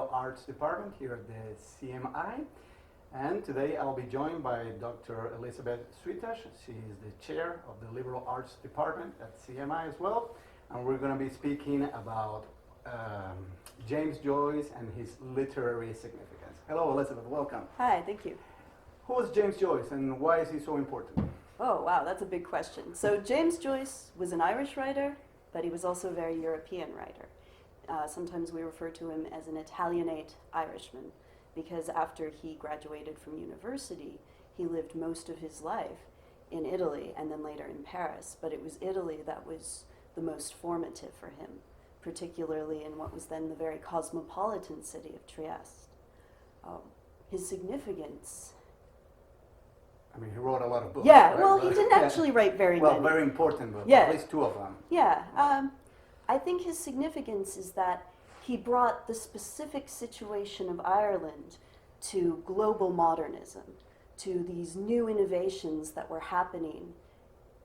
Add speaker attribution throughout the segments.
Speaker 1: Liberal Arts Department here at the CMI. And today I'll be joined by Dr. Elizabeth Switaj. She is the chair of the Liberal Arts Department at CMI as well. And we're going to be speaking about James Joyce and his literary significance. Hello, Elizabeth. Welcome.
Speaker 2: Hi, thank you.
Speaker 1: Who was James Joyce and why is he so important?
Speaker 2: Oh, wow, that's a big question. So James Joyce was an Irish writer, but he was also a very European writer. Sometimes we refer to him as an Italianate Irishman, because after he graduated from university, he lived most of his life in Italy and then later in Paris. But it was Italy that was the most formative for him, particularly in what was then the very cosmopolitan city of Trieste. His significance...
Speaker 1: I mean, he wrote a lot of books.
Speaker 2: Yeah,
Speaker 1: right?
Speaker 2: well, he didn't actually write very many.
Speaker 1: Well, very important books,
Speaker 2: Yeah.
Speaker 1: at least two of them.
Speaker 2: Yeah, I think his significance is that he brought the specific situation of Ireland to global modernism, to these new innovations that were happening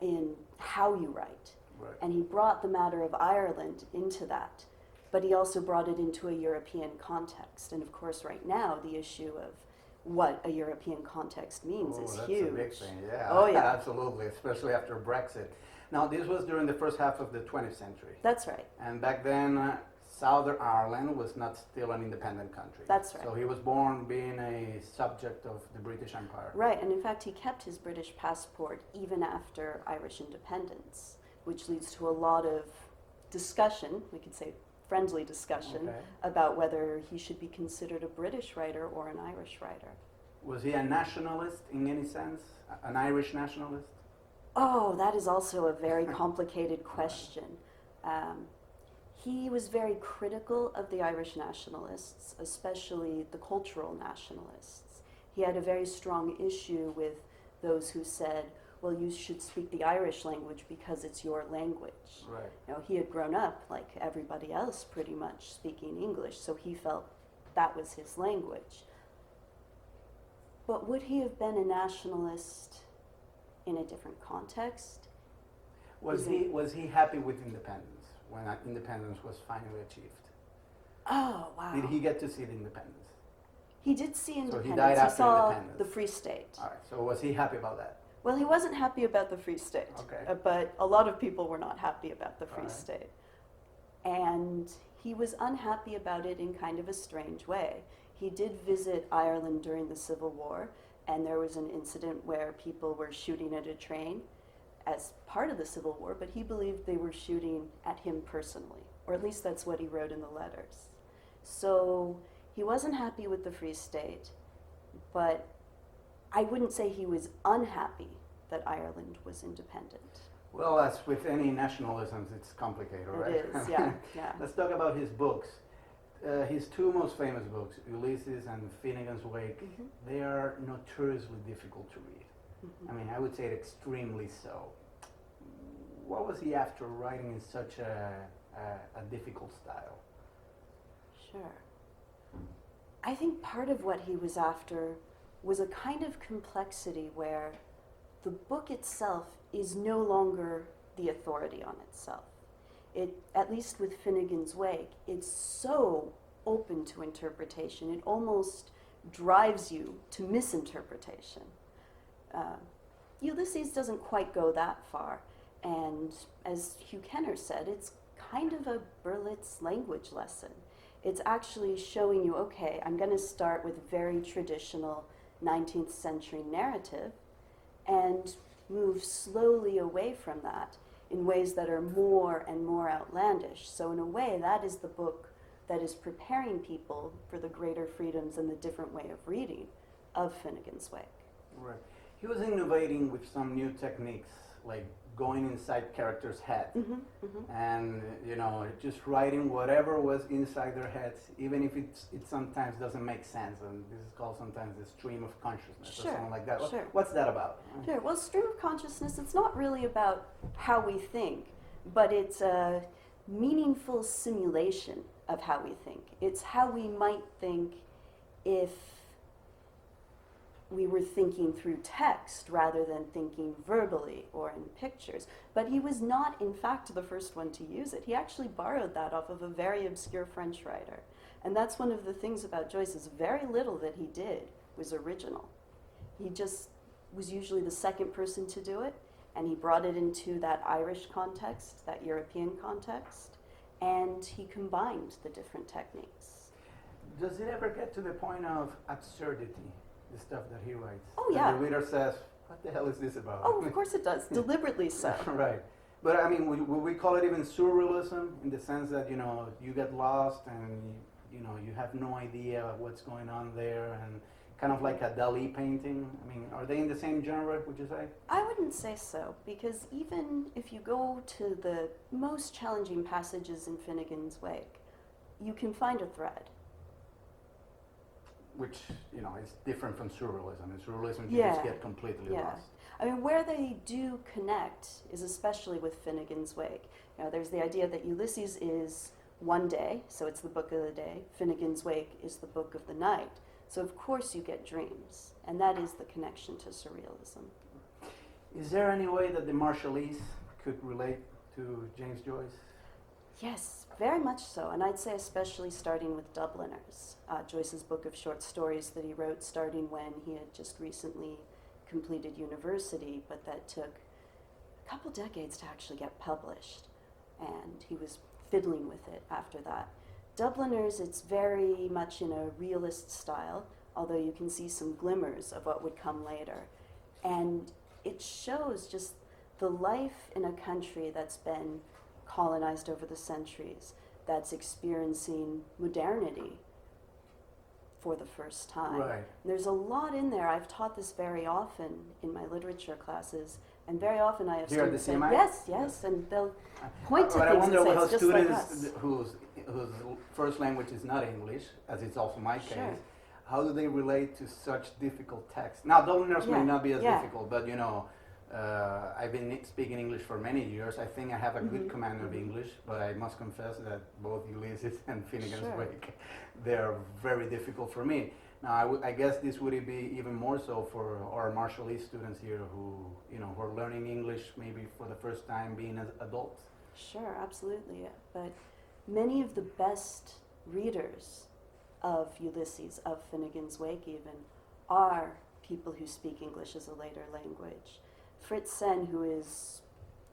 Speaker 2: in how you write.
Speaker 1: Right.
Speaker 2: And he brought the matter of Ireland into that, but he also brought it into a European context. And of course, right now, the issue of what a European context means is
Speaker 1: that's
Speaker 2: huge.
Speaker 1: A big thing, yeah.
Speaker 2: Oh, yeah.
Speaker 1: Absolutely, especially after Brexit. Now, this was during the first half of the 20th century.
Speaker 2: That's right.
Speaker 1: And back then, Southern Ireland was not still an independent country.
Speaker 2: That's right.
Speaker 1: So he was born being a subject of the British Empire.
Speaker 2: Right, and in fact, he kept his British passport even after Irish independence, which leads to a lot of discussion, we could say friendly discussion,
Speaker 1: Okay.
Speaker 2: about whether he should be considered a British writer or an Irish writer.
Speaker 1: Was he a nationalist in any sense? An Irish nationalist?
Speaker 2: Oh, that is also a very complicated question. He was very critical of the Irish nationalists, especially the cultural nationalists. He had a very strong issue with those who said, well, you should speak the Irish language because it's your language.
Speaker 1: Right.
Speaker 2: You know, he had grown up, like everybody else, pretty much speaking English, so he felt that was his language. But would he have been a nationalist in a different context?
Speaker 1: Was he happy with independence when independence was finally achieved?
Speaker 2: Oh, wow.
Speaker 1: Did he get to see the independence?
Speaker 2: He did see independence.
Speaker 1: So he died after
Speaker 2: saw
Speaker 1: independence.
Speaker 2: the Free State.
Speaker 1: All right, so was he happy about that?
Speaker 2: Well, he wasn't happy about the Free State,
Speaker 1: Okay.
Speaker 2: But a lot of people were not happy about the Free
Speaker 1: Right.
Speaker 2: State. And he was unhappy about it in kind of a strange way. He did visit Ireland during the Civil War, and there was an incident where people were shooting at a train as part of the Civil War, but he believed they were shooting at him personally, or at least that's what he wrote in the letters. So he wasn't happy with the Free State, but I wouldn't say he was unhappy that Ireland was independent.
Speaker 1: Well, as with any nationalisms, it's complicated, right?
Speaker 2: It is, yeah, yeah.
Speaker 1: Let's talk about his books. His two most famous books, Ulysses and Finnegans Wake,
Speaker 2: Mm-hmm.
Speaker 1: they are notoriously difficult to read.
Speaker 2: Mm-hmm.
Speaker 1: I mean, I would say extremely so. What was he after writing in such a difficult style?
Speaker 2: Sure. I think part of what he was after was a kind of complexity where the book itself is no longer the authority on itself. It, at least with Finnegans Wake, it's so open to interpretation. It almost drives you to misinterpretation. Ulysses doesn't quite go that far. And as Hugh Kenner said, it's kind of a Berlitz language lesson. It's actually showing you, okay, I'm going to start with very traditional 19th century narrative and move slowly away from that in ways that are more and more outlandish. So in a way, that is the book that is preparing people for the greater freedoms and the different way of reading of Finnegans Wake.
Speaker 1: Right. He was innovating with some new techniques, like going inside characters' heads, and just writing whatever was inside their heads, even if it sometimes doesn't make sense. And this is called sometimes the stream of consciousness or something like that.
Speaker 2: Sure.
Speaker 1: What's that about?
Speaker 2: Sure. Well, stream of consciousness, it's not really about how we think, but it's a meaningful simulation of how we think. It's how we might think if we were thinking through text rather than thinking verbally or in pictures. But he was not, in fact, the first one to use it. He actually borrowed that off of a very obscure French writer. And that's one of the things about Joyce is very little that he did was original. He just was usually the second person to do it, and he brought it into that Irish context, that European context, and he combined the different techniques.
Speaker 1: Does it ever get to the point of absurdity, the stuff that he writes?
Speaker 2: Oh,
Speaker 1: That
Speaker 2: yeah.
Speaker 1: the reader says, what the hell is this about?
Speaker 2: Oh, of course it does, deliberately so.
Speaker 1: Right. But I mean, would we call it even surrealism in the sense that, you know, you get lost and, you know, you have no idea what's going on there, and kind of like a Dali painting? I mean, are they in the same genre, would you say?
Speaker 2: I wouldn't say so, because even if you go to the most challenging passages in Finnegans Wake, you can find a thread.
Speaker 1: Which, you know, is different from surrealism. In surrealism, you
Speaker 2: Yeah.
Speaker 1: just get completely
Speaker 2: Yeah.
Speaker 1: lost.
Speaker 2: I mean, where they do connect is especially with Finnegans Wake. You know, there's the idea that Ulysses is one day, so it's the book of the day. Finnegans Wake is the book of the night. So of course you get dreams, and that is the connection to surrealism.
Speaker 1: Is there any way that the Marshallese could relate to James Joyce?
Speaker 2: Yes, very much so, and I'd say especially starting with Dubliners, Joyce's book of short stories that he wrote starting when he had just recently completed university, but that took a couple decades to actually get published, and he was fiddling with it after that. Dubliners, it's very much in a realist style, although you can see some glimmers of what would come later. And it shows just the life in a country that's been colonized over the centuries, that's experiencing modernity for the first time.
Speaker 1: Right.
Speaker 2: There's a lot in there. I've taught this very often in my literature classes, and very often I have
Speaker 1: Here at the
Speaker 2: students say,
Speaker 1: CMI?
Speaker 2: yes, yes, and they'll point to
Speaker 1: But I
Speaker 2: things
Speaker 1: wonder
Speaker 2: and say,
Speaker 1: how
Speaker 2: it's just like
Speaker 1: students
Speaker 2: us.
Speaker 1: whose first language is not English, as it's also my case,
Speaker 2: Sure.
Speaker 1: how do they relate to such difficult text? Now, Dubliners may
Speaker 2: Yeah,
Speaker 1: not be as
Speaker 2: yeah.
Speaker 1: difficult, but you know, I've been speaking English for many years. I think I have a good
Speaker 2: Mhm,
Speaker 1: command of
Speaker 2: mhm.
Speaker 1: English, but I must confess that both Ulysses and Finnegans
Speaker 2: Sure.
Speaker 1: Wake, they're very difficult for me. Now, I guess this would be even more so for our Marshallese students here who, you know, who are learning English maybe for the first time being as adults.
Speaker 2: Sure, absolutely. But many of the best readers of Ulysses, of Finnegans Wake even, are people who speak English as a later language. Fritz Sen, who is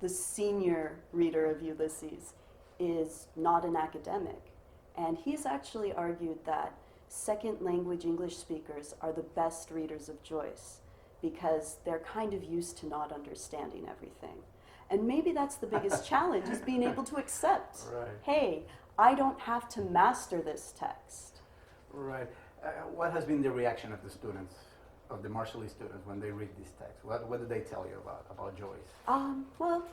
Speaker 2: the senior reader of Ulysses, is not an academic. And he's actually argued that second language English speakers are the best readers of Joyce because they're kind of used to not understanding everything. And maybe that's the biggest challenge, is being able to accept,
Speaker 1: Right.
Speaker 2: hey, I don't have to master this text.
Speaker 1: Right. What has been the reaction of the students, of the Marshallese students, when they read this text? What did they tell you about Joyce?
Speaker 2: Well,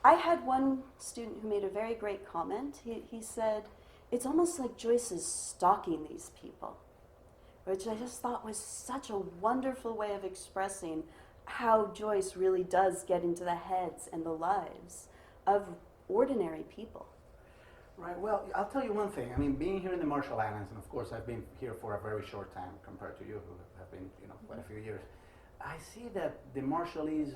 Speaker 2: I had one student who made a very great comment. He said, it's almost like Joyce is stalking these people, which I just thought was such a wonderful way of expressing how Joyce really does get into the heads and the lives of ordinary people.
Speaker 1: Right. Well, I'll tell you one thing. I mean, being here in the Marshall Islands, and of course I've been here for a very short time compared to you, who have been, you know, quite a few years. I see that the Marshallese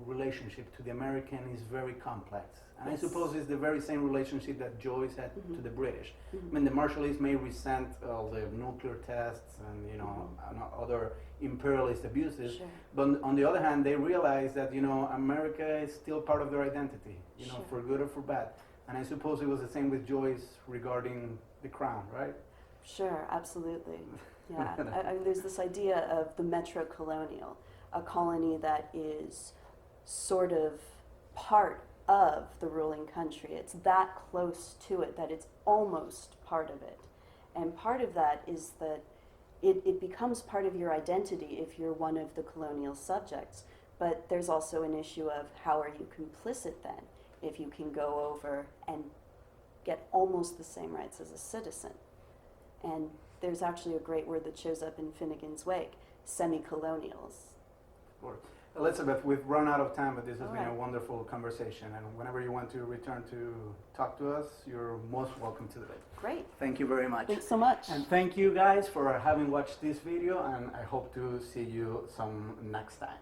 Speaker 1: relationship to the American is very complex. And
Speaker 2: Yes.
Speaker 1: I suppose it's the very same relationship that Joyce had
Speaker 2: Mhm.
Speaker 1: to the British.
Speaker 2: Mhm.
Speaker 1: I mean, the Marshallese may resent all the nuclear tests and, you know, and other imperialist abuses,
Speaker 2: Sure.
Speaker 1: but on the other hand, they realize that, you know, America is still part of their identity, you know,
Speaker 2: Sure.
Speaker 1: for good or for bad. And I suppose it was the same with Joyce regarding the crown, right?
Speaker 2: Sure, absolutely. Yeah, I mean, there's this idea of the metro-colonial, a colony that is sort of part of the ruling country. It's that close to it that it's almost part of it. And part of that is that it becomes part of your identity if you're one of the colonial subjects. But there's also an issue of how are you complicit then, if you can go over and get almost the same rights as a citizen. And there's actually a great word that shows up in Finnegans Wake, semi-colonials.
Speaker 1: Or, Elizabeth, we've run out of time, but this has
Speaker 2: All
Speaker 1: been a
Speaker 2: right.
Speaker 1: wonderful conversation. And whenever you want to return to talk to us, you're most welcome to it.
Speaker 2: Great.
Speaker 1: Thank you very much.
Speaker 2: Thanks so much.
Speaker 1: And thank you guys for having watched this video, and I hope to see you some next time.